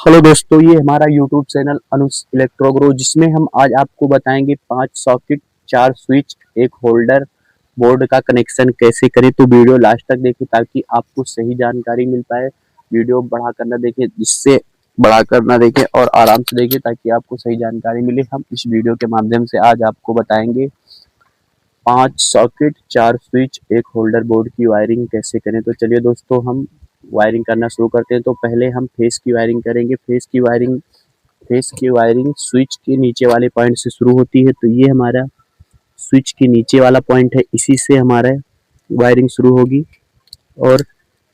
Hello दोस्तों, ये हमारा यूट्यूब चैनल अनुज इलेक्ट्रोग्रो, जिसमें हम आज आपको बताएंगे 5 सॉकेट, 4 स्विच, एक होल्डर बोर्ड का कनेक्शन कैसे करें। तो वीडियो लास्ट तक देखें ताकि आपको सही जानकारी मिल पाए। वीडियो बढ़ा कर ना देखें, जिससे बढ़ा कर ना देखें और आराम से देखें ताकि आपको सही जानकारी मिले। हम इस वीडियो के माध्यम से आज आपको बताएंगे 5 सॉकेट, 4 स्विच, एक होल्डर बोर्ड की वायरिंग कैसे करें। तो चलिए दोस्तों, हम वायरिंग करना शुरू करते हैं। तो पहले हम फेस की वायरिंग करेंगे। फेस की वायरिंग स्विच के नीचे वाले पॉइंट से शुरू होती है। तो ये हमारा स्विच के नीचे वाला पॉइंट है, इसी से हमारा वायरिंग शुरू होगी। और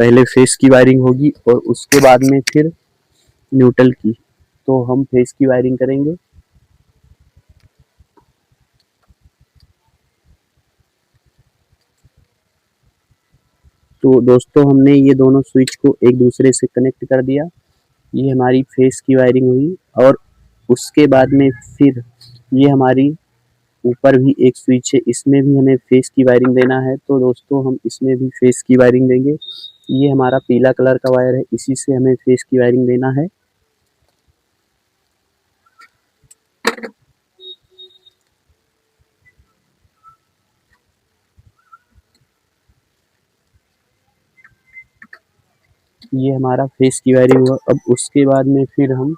पहले फेस की वायरिंग होगी और उसके बाद में फिर न्यूट्रल की। तो हम फेस की वायरिंग करेंगे। तो दोस्तों, हमने ये दोनों स्विच को एक दूसरे से कनेक्ट कर दिया। ये हमारी फेस की वायरिंग हुई। और उसके बाद में फिर ये हमारी ऊपर भी एक स्विच है, इसमें भी हमें फेस की वायरिंग देना है। तो दोस्तों, हम इसमें भी फेस की वायरिंग देंगे। ये हमारा पीला कलर का वायर है, इसी से हमें फेस की वायरिंग देना है। ये हमारा फेस की वायरिंग हुआ। अब उसके बाद में फिर हम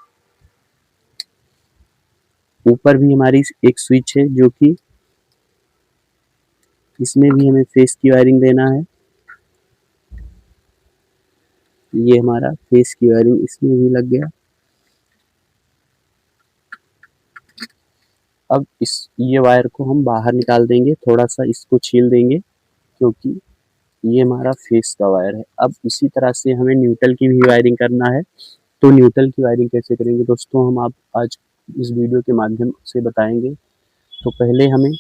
ऊपर भी हमारी एक स्विच है, जो कि इसमें भी हमें फेस की वायरिंग देना है। ये हमारा फेस की वायरिंग इसमें भी लग गया। अब इस ये वायर को हम बाहर निकाल देंगे, थोड़ा सा इसको छील देंगे, क्योंकि ये हमारा फेस का वायर है। अब इसी तरह से हमें न्यूट्रल की भी वायरिंग करना है। तो न्यूट्रल की वायरिंग कैसे करेंगे दोस्तों, हम आप आज इस वीडियो के माध्यम से बताएंगे। तो पहले हमें,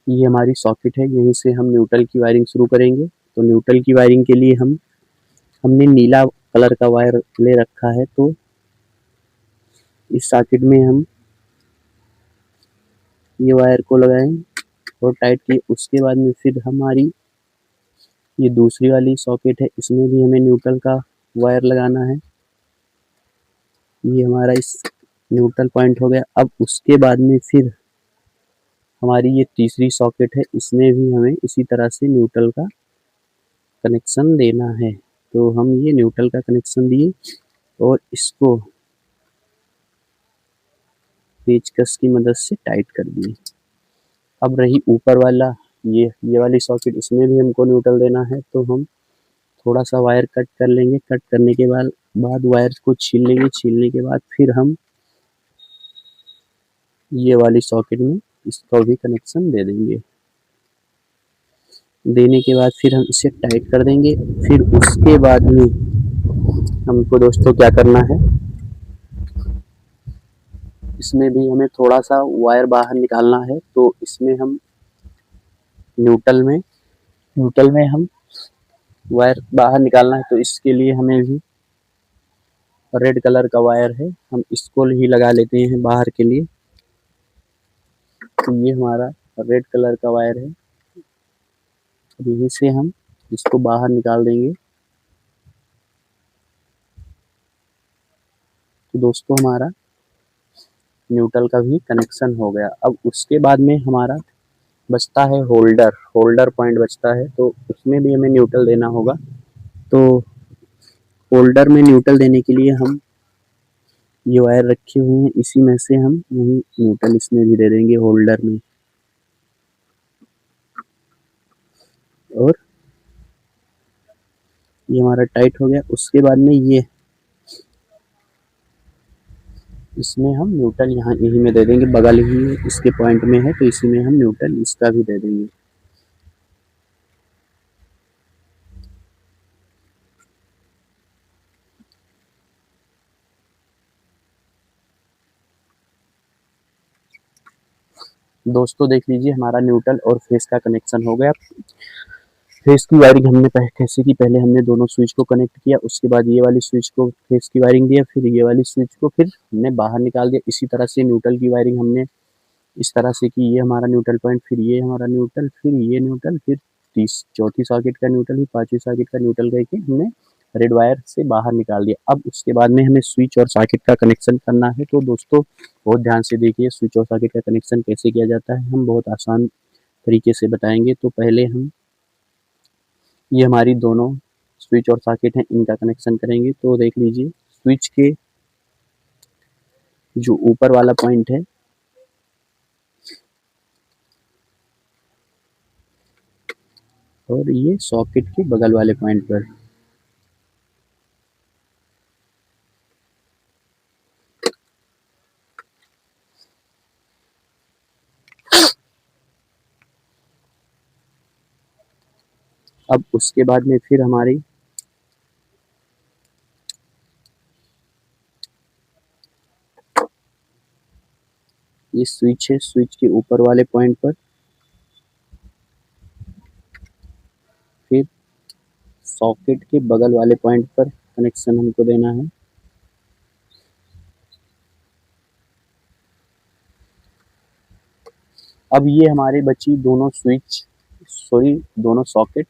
ये हमारी सॉकेट है, यहीं से हम न्यूट्रल की वायरिंग शुरू करेंगे। तो न्यूट्रल की वायरिंग के लिए हमने नीला कलर का वायर ले रखा है। तो इस सॉकेट में हम ये वायर को लगाएं और टाइट किए। उसके बाद में फिर हमारी ये दूसरी वाली सॉकेट है, इसमें भी हमें न्यूट्रल का वायर लगाना है। ये हमारा इस न्यूट्रल पॉइंट हो गया। अब उसके बाद में फिर हमारी ये तीसरी सॉकेट है, इसमें भी हमें इसी तरह से न्यूट्रल का कनेक्शन देना है। तो हम ये न्यूट्रल का कनेक्शन दिए और इसको पेचकस की मदद से टाइट कर दिए। अब रही ऊपर वाला, ये वाली सॉकेट, इसमें भी हमको न्यूट्रल देना है। तो हम थोड़ा सा वायर कट कर लेंगे। कट करने के बाद वायर को छील लेंगे। छीलने के बाद फिर हम ये वाली सॉकेट में इसको भी कनेक्शन दे देंगे। देने के बाद फिर हम इसे टाइट कर देंगे। फिर उसके बाद में हमको दोस्तों क्या करना है, इसमें भी हमें थोड़ा सा वायर बाहर निकालना है। तो इसमें हम न्यूट्रल में हम वायर बाहर निकालना है। तो इसके लिए हमें भी रेड कलर का वायर है, हम इसको ही लगा लेते हैं बाहर के लिए। तो ये हमारा रेड कलर का वायर है, यहीं से हम इसको बाहर निकाल देंगे। तो दोस्तों, हमारा न्यूट्रल का भी कनेक्शन हो गया। अब उसके बाद में हमारा बचता है होल्डर पॉइंट बचता है। तो उसमें भी हमें न्यूट्रल देना होगा। तो होल्डर में न्यूट्रल देने के लिए हम ये वायर रखे हुए हैं, इसी में से हम यही न्यूट्रल इसमें भी दे देंगे होल्डर में। और ये हमारा टाइट हो गया। उसके बाद में ये इसमें हम न्यूट्रल यहाँ यहीं में दे देंगे, बगल ही इसके पॉइंट में है। तो इसी में हम न्यूट्रल इसका भी दे देंगे। दोस्तों देख लीजिए, हमारा न्यूट्रल और फेस का कनेक्शन हो गया। फेस की वायरिंग हमने कैसे की, पहले हमने दोनों स्विच को कनेक्ट किया। उसके बाद ये वाली स्विच को फेस की वायरिंग दिया, फिर ये वाली स्विच को फिर हमने बाहर निकाल दिया। इसी तरह से न्यूट्रल की वायरिंग हमने इस तरह से की। ये हमारा न्यूट्रल पॉइंट, फिर ये हमारा न्यूट्रल, फिर ये न्यूट्रल, फिर चौथी सॉकेट का न्यूट्रल, फिर पांचवी सॉकेट का न्यूट्रल करके हमने रेड वायर से बाहर निकाल दिया। अब उसके बाद में हमें स्विच और सॉकेट का कनेक्शन करना है। तो दोस्तों बहुत ध्यान से देखिए स्विच और सॉकेट का कनेक्शन कैसे किया जाता है, हम बहुत आसान तरीके से बताएंगे। तो पहले हम ये हमारी दोनों स्विच और सॉकेट हैं, इनका कनेक्शन करेंगे। तो देख लीजिए स्विच के जो ऊपर वाला पॉइंट है और ये सॉकेट के बगल वाले पॉइंट पर अब उसके बाद में फिर हमारी ये स्विच है, स्विच के ऊपर वाले पॉइंट पर फिर सॉकेट के बगल वाले पॉइंट पर कनेक्शन हमको देना है। अब ये हमारे बची दोनों स्विच दोनों सॉकेट।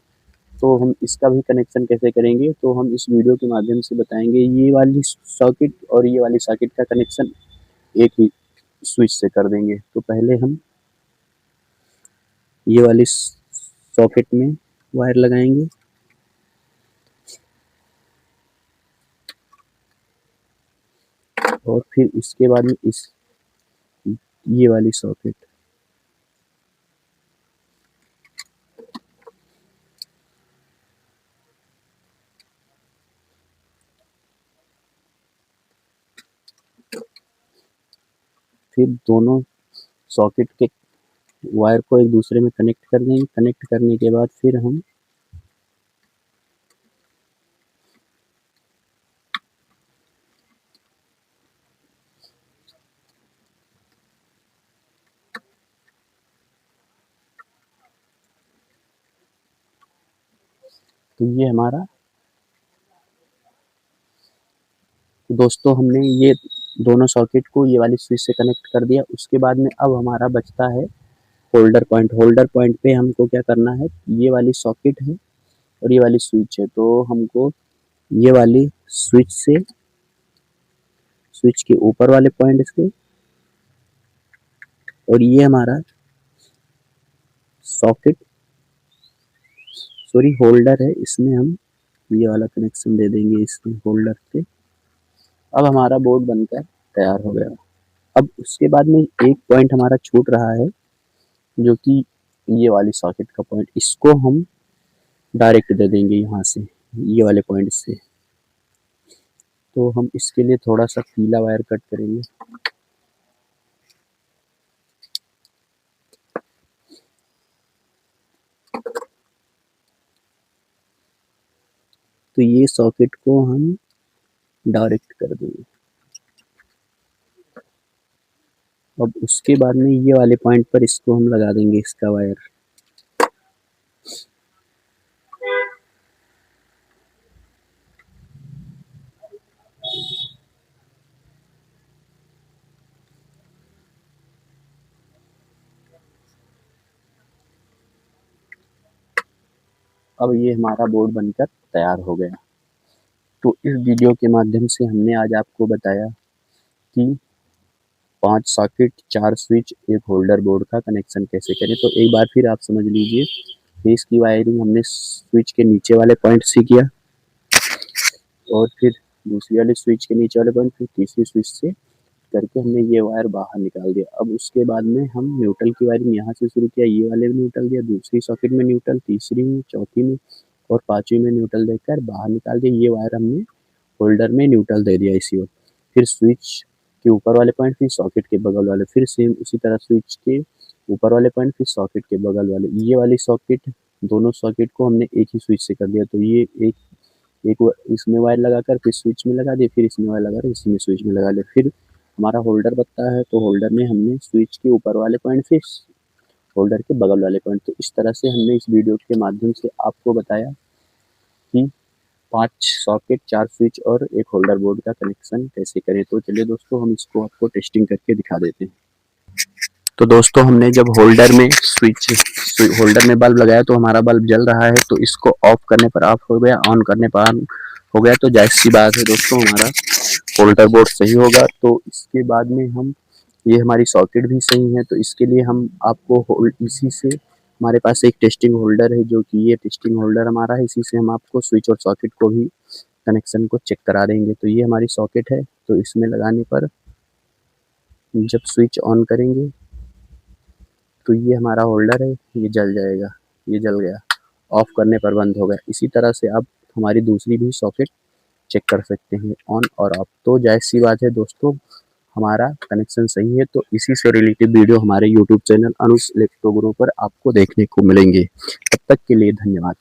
तो हम इसका भी कनेक्शन कैसे करेंगे तो हम इस वीडियो के माध्यम से बताएंगे। ये वाली सॉकेट और ये वाली सॉकेट का कनेक्शन एक ही स्विच से कर देंगे। तो पहले हम ये वाली सॉकेट में वायर लगाएंगे और फिर इसके बाद में ये वाली सॉकेट फिर दोनों सॉकेट के वायर को एक दूसरे में कनेक्ट कर देंगे। कनेक्ट करने के बाद फिर हम तो ये हमारा दोस्तों हमने ये दोनों सॉकेट को ये वाली स्विच से कनेक्ट कर दिया। उसके बाद में अब हमारा बचता है होल्डर पॉइंट। होल्डर पॉइंट पे हमको क्या करना है, ये वाली सॉकेट है और ये वाली स्विच है। तो हमको ये वाली स्विच से स्विच के ऊपर वाले पॉइंट से और ये हमारा सॉकेट होल्डर है, इसमें हम ये वाला कनेक्शन दे देंगे इसमें होल्डर के। अब हमारा बोर्ड बनकर तैयार हो गया। अब उसके बाद में एक पॉइंट हमारा छूट रहा है जो कि ये वाली सॉकेट का पॉइंट, इसको हम डायरेक्ट दे देंगे यहाँ से ये वाले पॉइंट से। तो हम इसके लिए थोड़ा सा पीला वायर कट करेंगे। तो ये सॉकेट को हम डायरेक्ट कर देंगे। अब उसके बाद में ये वाले पॉइंट पर इसको हम लगा देंगे इसका वायर। अब ये हमारा बोर्ड बनकर तैयार हो गया। तो इस वीडियो के माध्यम से हमने आज आपको बताया कि 5 सॉकेट 4 स्विच एक होल्डर बोर्ड का कनेक्शन कैसे करें। तो एक बार फिर आप समझ लीजिए कि इसकी वायरिंग हमने स्विच के नीचे वाले पॉइंट से किया और फिर दूसरी वाले स्विच के नीचे वाले पॉइंट, फिर तीसरी स्विच से करके हमने ये वायर बाहर निकाल दिया। अब उसके बाद में हम न्यूट्रल की वायरिंग यहाँ से शुरू किया, ये वाले में न्यूट्रल दिया, दूसरी सॉकेट में न्यूट्रल, तीसरी में, चौथी में और पांचवी में न्यूट्रल देकर बाहर निकाल दिया। ये वायर हमने होल्डर में न्यूट्रल दे दिया इसी वक्त। फिर स्विच के ऊपर वाले पॉइंट, फिर सॉकेट के बगल वाले, फिर सेम उसी तरह स्विच के ऊपर वाले पॉइंट, फिर सॉकेट के बगल वाले। ये वाली सॉकेट दोनों सॉकेट को हमने एक ही स्विच से कर दिया। तो ये एक इसमें वायर लगाकर फिर स्विच में लगा दिए, फिर इसमें वायर लगाकर इसी में स्विच में लगा लिया। फिर हमारा होल्डर बनता है, तो होल्डर में हमने स्विच के ऊपर वाले पॉइंट फिर होल्डर के बगल वाले पॉइंट। तो इस तरह से हमने इस वीडियो के माध्यम से आपको बताया कि 5 सॉकेट 4 स्विच और एक होल्डर बोर्ड का कनेक्शन कैसे करें। तो चलिए दोस्तों हम इसको आपको टेस्टिंग करके दिखा देते हैं। तो दोस्तों हमने जब होल्डर में बल्ब लगाया तो हमारा बल्ब जल रहा है। तो इसको ऑफ करने पर ऑफ हो गया, ऑन करने पर ऑन हो गया तो जायज़ सी बात है दोस्तों, हमारा होल्डर बोर्ड सही होगा। तो इसके बाद में हम, ये हमारी सॉकेट भी सही है, तो इसके लिए हम आपको इसी से, हमारे पास एक टेस्टिंग होल्डर है, जो कि ये टेस्टिंग होल्डर हमारा है, इसी से हम आपको स्विच और सॉकेट को भी कनेक्शन को चेक करा देंगे। तो ये हमारी सॉकेट है, तो इसमें लगाने पर जब स्विच ऑन करेंगे तो ये हमारा होल्डर है, ये जल जाएगा, ये जल गया, ऑफ करने पर बंद हो गया। इसी तरह से आप हमारी दूसरी भी सॉकेट चेक कर सकते हैं ऑन और ऑफ। तो जायज़ सी बात है दोस्तों, हमारा कनेक्शन सही है। तो इसी से रिलेटेड वीडियो हमारे यूट्यूब चैनल अनुज इलेक्ट्रो गुरु पर आपको देखने को मिलेंगे। तब तक के लिए धन्यवाद।